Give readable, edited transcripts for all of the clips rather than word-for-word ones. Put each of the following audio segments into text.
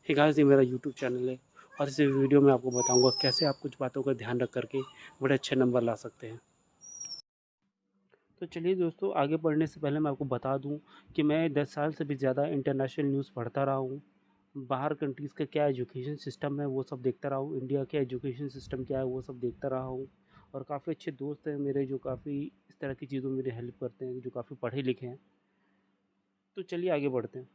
Hey guys, ये मेरा YouTube channel है और इस वीडियो में आपको बताऊंगा कैसे आप कुछ बातों का ध्यान रख करके बड़े अच्छे नंबर ला सकते हैं। तो चलिए दोस्तों, आगे बढ़ने से पहले मैं आपको बता दूं कि मैं 10 साल से भी ज़्यादा इंटरनेशनल न्यूज़ पढ़ता रहा हूँ। बाहर कंट्रीज़ का क्या एजुकेशन सिस्टम है वो सब देखता रहा हूँ, इंडिया का एजुकेशन सिस्टम क्या है वो सब देखता रहा हूँ। और काफ़ी अच्छे दोस्त हैं मेरे जो काफ़ी इस तरह की चीज़ों में मेरी हेल्प करते हैं, जो काफ़ी पढ़े लिखे हैं। तो चलिए आगे बढ़ते हैं।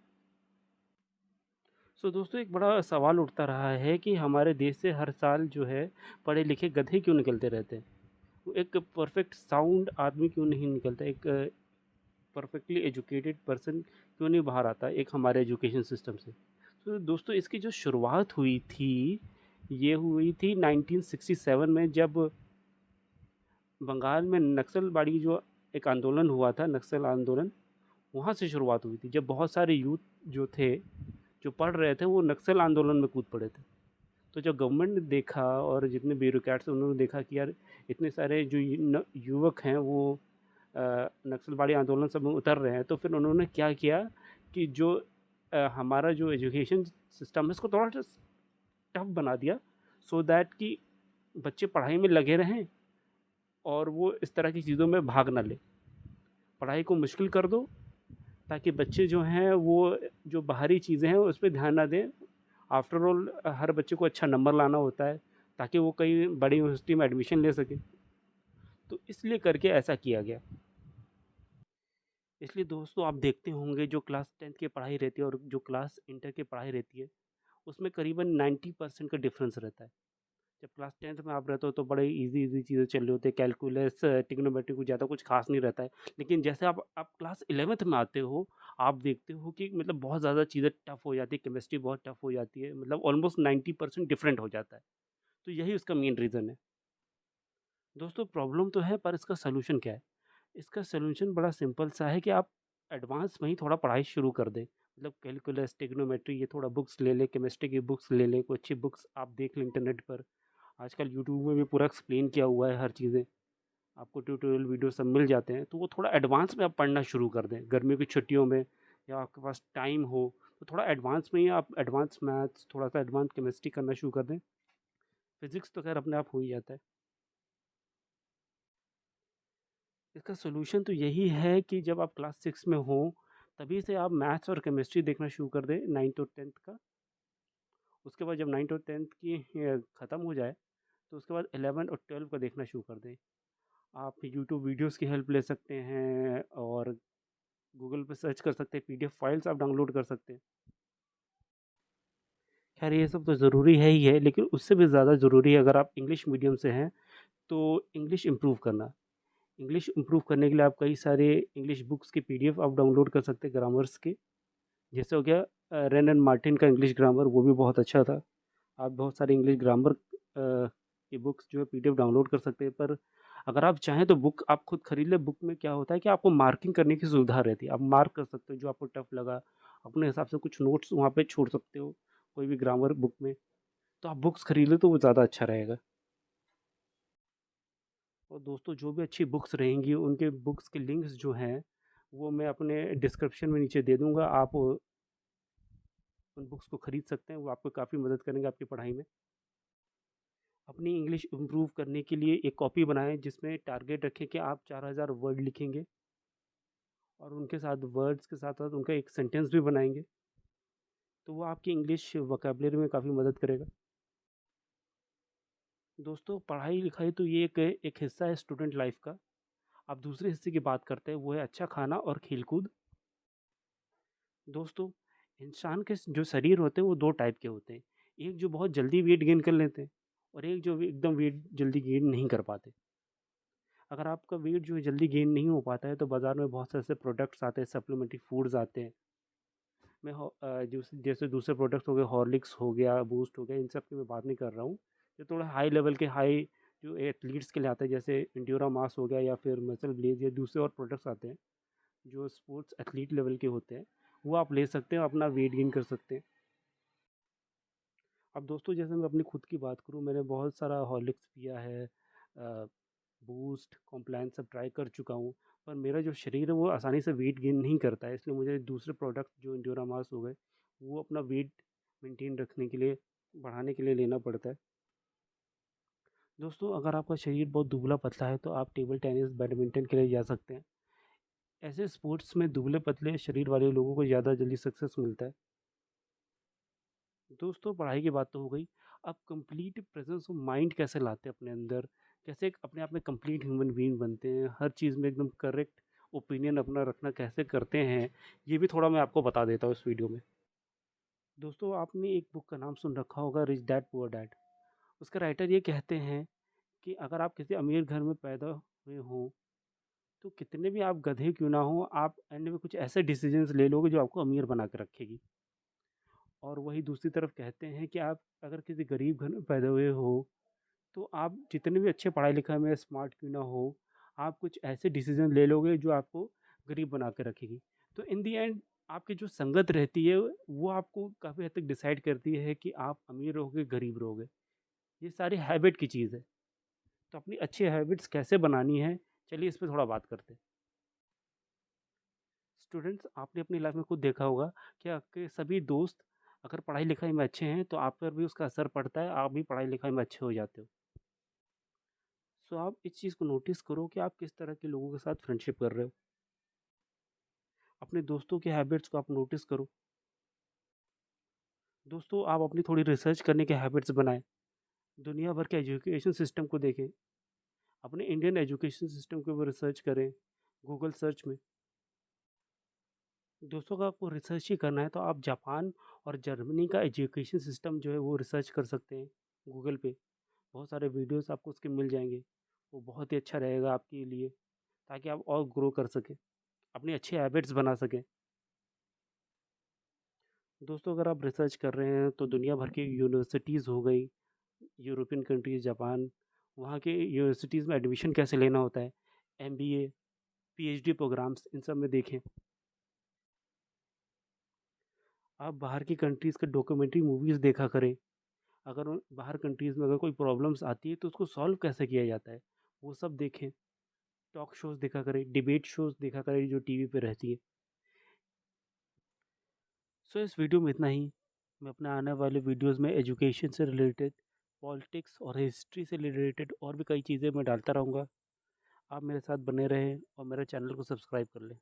दोस्तों, एक बड़ा सवाल उठता रहा है कि हमारे देश से हर साल जो है पढ़े लिखे गधे क्यों निकलते रहते हैं। वो एक परफेक्ट साउंड आदमी क्यों नहीं निकलता, एक परफेक्टली एजुकेटेड पर्सन क्यों नहीं बाहर आता एक हमारे एजुकेशन सिस्टम से। तो दोस्तों, इसकी जो शुरुआत हुई थी ये हुई थी 1967 में, जब बंगाल में नक्सलबाड़ी जो एक आंदोलन हुआ था, नक्सल आंदोलन, वहाँ से शुरुआत हुई थी, जब बहुत सारे यूथ जो थे, जो पढ़ रहे थे, वो नक्सल आंदोलन में कूद पड़े थे। तो जब गवर्नमेंट ने देखा और जितने ब्यूरोक्रेट्स उन्होंने देखा कि यार इतने सारे जो युवक हैं वो नक्सलवादी आंदोलन सब में उतर रहे हैं, तो फिर उन्होंने क्या किया कि जो हमारा जो एजुकेशन सिस्टम है इसको थोड़ा टफ बना दिया, सो दैट कि बच्चे पढ़ाई में लगे रहें और वो इस तरह की चीज़ों में भाग ना ले। पढ़ाई को मुश्किल कर दो ताकि बच्चे जो हैं वो जो बाहरी चीज़ें हैं उस पर ध्यान ना दें। आफ्टर ऑल हर बच्चे को अच्छा नंबर लाना होता है ताकि वो कहीं बड़ी यूनिवर्सिटी में एडमिशन ले सके। तो इसलिए करके ऐसा किया गया। इसलिए दोस्तों, आप देखते होंगे जो क्लास 10th की पढ़ाई रहती है और जो क्लास इंटर की पढ़ाई रहती है, उसमें करीबन 90% का डिफरेंस रहता है। जब क्लास 10th में आप रहते हो तो बड़े इजी इजी चीज़ें चल रही होती है, कैलकुलस टिग्नोमेट्री को ज़्यादा कुछ खास नहीं रहता है। लेकिन जैसे आप क्लास 11th में आते हो, आप देखते हो कि मतलब बहुत ज़्यादा चीज़ें टफ हो जाती है, केमिस्ट्री बहुत टफ हो जाती है, मतलब ऑलमोस्ट 90% डिफरेंट हो जाता है। तो यही उसका मेन रीज़न है। दोस्तों, प्रॉब्लम तो है पर इसका सॉल्यूशन क्या है? इसका सॉल्यूशन बड़ा सिंपल सा है कि आप एडवांस में ही थोड़ा पढ़ाई शुरू कर दें। मतलब कैलकुलस, ट्रिग्नोमेट्री ये थोड़ा बुक्स ले लें, केमिस्ट्री की बुक्स ले लें, कोई अच्छी बुक्स आप देख लें इंटरनेट पर। आजकल यूट्यूब में भी पूरा एक्सप्लेन किया हुआ है हर चीज़ें, आपको ट्यूटोरियल वीडियो सब मिल जाते हैं। तो वो थोड़ा एडवांस में आप पढ़ना शुरू कर दें गर्मियों की छुट्टियों में, या आपके पास टाइम हो तो थोड़ा एडवांस में ही आप एडवांस मैथ्स, थोड़ा सा एडवांस केमिस्ट्री करना शुरू कर दें। फिजिक्स तो खैर अपने आप हो ही जाता है। इसका सॉल्यूशन तो यही है कि जब आप क्लास 6 में हो तभी से आप मैथ्स और केमिस्ट्री देखना शुरू कर दें, 9th और 10th का। उसके बाद जब 9th और 10th की ख़त्म हो जाए तो उसके बाद 11 और 12 का देखना शुरू कर दें। आप यूट्यूब वीडियोस की हेल्प ले सकते हैं और गूगल पे सर्च कर सकते हैं, पीडीएफ फाइल्स आप डाउनलोड कर सकते हैं। खैर ये सब तो ज़रूरी है ही है, लेकिन उससे भी ज़्यादा ज़रूरी है, अगर आप इंग्लिश मीडियम से हैं तो इंग्लिश इम्प्रूव करना। इंग्लिश इम्प्रूव करने के लिए आप कई सारे इंग्लिश बुक्स की पीडीएफ आप डाउनलोड कर सकते हैं ग्रामर्स के। जैसे हो गया रेन एंड मार्टिन का इंग्लिश ग्रामर, वो भी बहुत अच्छा था। आप बहुत सारे इंग्लिश ग्रामर की बुक्स जो है पीडीएफ डाउनलोड कर सकते हैं। पर अगर आप चाहें तो बुक आप खुद खरीद लें। बुक में क्या होता है कि आपको मार्किंग करने की सुविधा रहती है, आप मार्क कर सकते हो जो आपको टफ लगा, अपने हिसाब से कुछ नोट्स वहाँ पे छोड़ सकते हो कोई भी ग्रामर बुक में। तो आप बुक्स खरीद लें तो वो ज़्यादा अच्छा रहेगा। और दोस्तों, जो भी अच्छी बुक्स रहेंगी उनके बुक्स के लिंक्स जो हैं वो मैं अपने डिस्क्रिप्शन में नीचे दे दूँगा। आप उन बुक्स को खरीद सकते हैं, वो आपको काफ़ी मदद करेंगे आपकी पढ़ाई में। अपनी इंग्लिश इम्प्रूव करने के लिए एक कॉपी बनाएं जिसमें टारगेट रखें कि आप 4000 वर्ड लिखेंगे, और उनके साथ वर्ड्स के साथ साथ उनका एक सेंटेंस भी बनाएंगे। तो वो आपकी इंग्लिश वोकेबलरी में काफ़ी मदद करेगा। दोस्तों, पढ़ाई लिखाई तो ये एक हिस्सा है स्टूडेंट लाइफ का। आप दूसरे हिस्से की बात करते हैं, वो है अच्छा खाना और खेलकूद। दोस्तों, इंसान के जो शरीर होते हैं वो दो टाइप के होते हैं। एक जो बहुत जल्दी वेट गेन कर लेते हैं, और एक जो एकदम वेट जल्दी गेन नहीं कर पाते। अगर आपका वेट जो है जल्दी गेन नहीं हो पाता है तो बाज़ार में बहुत से ऐसे प्रोडक्ट्स आते हैं, सप्लीमेंट्री फूड्स आते हैं। मैं जैसे दूसरे प्रोडक्ट्स हो गए, हॉर्लिक्स हो गया, बूस्ट हो गया, इन सब की मैं बात नहीं कर रहा हूँ। जो थोड़ा हाई लेवल के हाई जो एथलीट्स के लिए आते हैं, जैसे इंड्योरा मास हो गया या फिर मसल ब्लेज, या दूसरे और प्रोडक्ट्स आते हैं जो स्पोर्ट्स एथलीट लेवल के होते हैं, वो आप ले सकते हैं, अपना वेट गेन कर सकते हैं। अब दोस्तों, जैसे मैं अपनी खुद की बात करूँ, मैंने बहुत सारा हॉर्लिक्स पिया है, बूस्ट, कॉम्प्लान सब ट्राई कर चुका हूँ। पर मेरा जो शरीर है वो आसानी से वेट गेन नहीं करता है, इसलिए मुझे दूसरे प्रोडक्ट जो इंड्योरा मास हो गए वो अपना वेट मेंटेन रखने के लिए, बढ़ाने के लिए लेना पड़ता है। दोस्तों, अगर आपका शरीर बहुत दुबला-पतला है तो आप टेबल टेनिस, बैडमिंटन के लिए जा सकते हैं। ऐसे स्पोर्ट्स में दुबले-पतले शरीर वाले लोगों को ज़्यादा जल्दी सक्सेस मिलता है। दोस्तों, पढ़ाई की बात तो हो गई। अब कंप्लीट प्रेजेंस ऑफ माइंड कैसे लाते हैं अपने अंदर, कैसे एक अपने आप में कंप्लीट ह्यूमन बीइंग बनते हैं, हर चीज़ में एकदम करेक्ट ओपिनियन अपना रखना कैसे करते हैं, ये भी थोड़ा मैं आपको बता देता हूँ इस वीडियो में। दोस्तों, आपने एक बुक का नाम सुन रखा होगा, रिच डैड पुअर डैड। उसके राइटर ये कहते हैं कि अगर आप किसी अमीर घर में पैदा हुए हों, तो कितने भी आप गधे क्यों ना हों, आप एंड में कुछ ऐसे डिसीजंस ले लोगे जो आपको अमीर बना के रखेगी। और वही दूसरी तरफ कहते हैं कि आप अगर किसी गरीब घर में पैदा हुए हो, तो आप जितने भी अच्छे पढ़ाई लिखाई में स्मार्ट क्यों ना हो, आप कुछ ऐसे डिसीजन ले लोगे जो आपको गरीब बना के रखेगी। तो इन दी एंड आपकी जो संगत रहती है वो आपको काफ़ी हद तक डिसाइड करती है कि आप अमीर रहोगे, गरीब रहोगे। ये सारी हैबिट की चीज़ है। तो अपनी अच्छी हैबिट्स कैसे बनानी है, चलिए इस पे थोड़ा बात करते हैं। स्टूडेंट्स, आपने अपनी लाइफ में खुद देखा होगा कि आपके सभी दोस्त अगर पढ़ाई लिखाई में अच्छे हैं तो आप पर भी उसका असर पड़ता है, आप भी पढ़ाई लिखाई में अच्छे हो जाते हो। सो आप इस चीज़ को नोटिस करो कि आप किस तरह के लोगों के साथ फ्रेंडशिप कर रहे हो। अपने दोस्तों के हैबिट्स को आप नोटिस करो। दोस्तों, आप अपनी थोड़ी रिसर्च करने के हैबिट्स बनाएं। दुनिया भर के एजुकेशन सिस्टम को देखें। अपने इंडियन एजुकेशन सिस्टम के ऊपर रिसर्च करें गूगल सर्च में। दोस्तों, अगर आपको रिसर्च ही करना है तो आप जापान और जर्मनी का एजुकेशन सिस्टम जो है वो रिसर्च कर सकते हैं गूगल पे। बहुत सारे वीडियोस आपको उसके मिल जाएंगे। वो बहुत ही अच्छा रहेगा आपके लिए, ताकि आप और ग्रो कर सकें, अपनी अच्छी हैबिट्स बना सकें। दोस्तों, अगर आप रिसर्च कर रहे हैं तो दुनिया भर की यूनिवर्सिटीज़ हो गई, यूरोपियन कंट्रीज़, जापान, वहाँ के यूनिवर्सिटीज़ में एडमिशन कैसे लेना होता है, एमबीए, पीएचडी प्रोग्राम्स, इन सब में देखें। आप बाहर की कंट्रीज़ के डॉक्यूमेंट्री मूवीज़ देखा करें। अगर बाहर कंट्रीज़ में अगर कोई प्रॉब्लम्स आती है तो उसको सॉल्व कैसे किया जाता है, वो सब देखें। टॉक शोज़ देखा करें, डिबेट शोज़ देखा करें जो टीवी पे रहती है। सो इस वीडियो में इतना ही। मैं अपने आने वाले वीडियोस में एजुकेशन से रिलेटेड, पॉलिटिक्स और हिस्ट्री से रिलेटेड और भी कई चीज़ें मैं डालता रहूँगा। आप मेरे साथ बने रहें और मेरे चैनल को सब्सक्राइब कर लें।